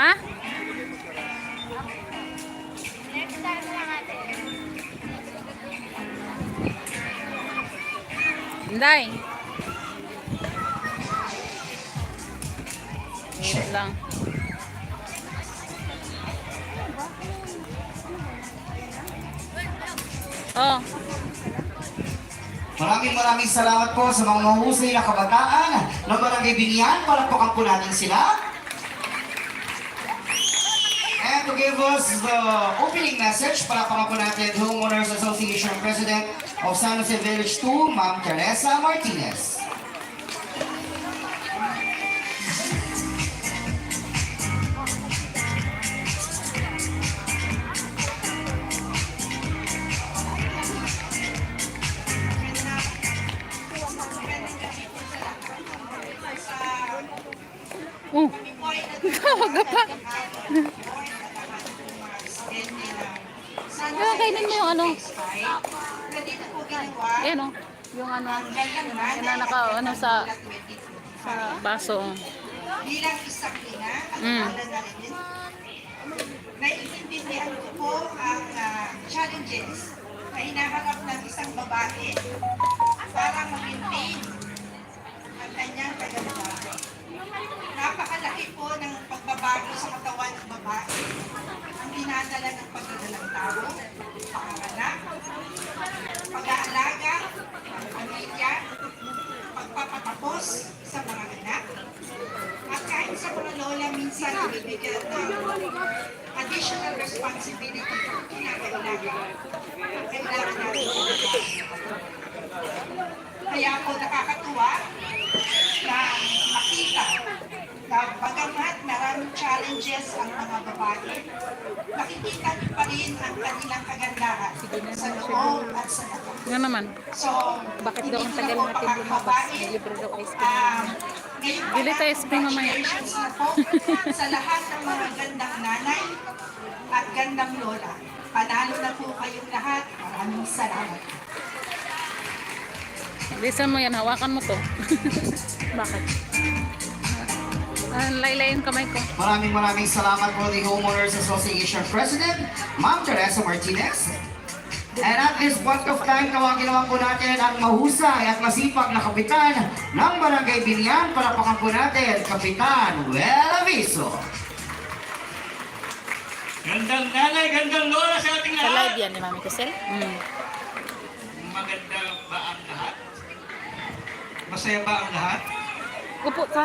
Ha? Next time lang ate. Inday. Wait lang. Oh. Maraming salamat po sa mga mahusay na kabataan ng Barangay Binian. Palakpakan po natin sila. And to give us the opening message, palakpakan po natin Homeowners Association President of San Jose Village 2, Ma'am Teresa Martinez. Oh. Tawag ka pa. Kaya kainin mo yung ano. Ayan o. Yung ano. Yung naka sa baso. Bilang isang ina at wala na rin, naiintindihan ko po ang challenges na hinaharap ng isang babae para mag-maintain ang kanyang kagandahan. Napakalaki po ng pagbabago sa katawan ng babae. Ang dinadala ng pagdadalang tao, panganganak, pag-aalaga, pamilya, pagpapatapos sa mga anak, at kahit sa mga lola minsan nabibigyan ng additional responsibility na kailangan natin. Kaya po nakakatuwa na makita na bagamat maraming challenges ang mga babae, nakikita pa rin ang kanilang kagandahan sa loob at sa labas. Nga naman. So, Bakit daw ang hindi tagal ko na po natin lumabas? May pakakabain. libre daw ice cream. Ngayon pa Bili lang, tayo ice cream mamaya. congratulations na po sa lahat ng mga gandang nanay at gandang lola. Panalo na po kayong lahat. Maraming salamat. Bilisan mo yan. Hawakan mo to. Bakit? Laylay yung kamay ko. Maraming salamat po the Homeowners Association President, Ma'am Teresa Martinez. And at this point of time, tawagin naman po natin ang mahusay at masipag na kapitan ng Barangay Binian. Palakpakan po natin, Kapitan Well Aviso. Gandang nanay, gandang lola sa ating Sa live lahat. yan ni Mami Kusel. Maganda ba ang lahat? Masaya ba ang lahat? Upo ka.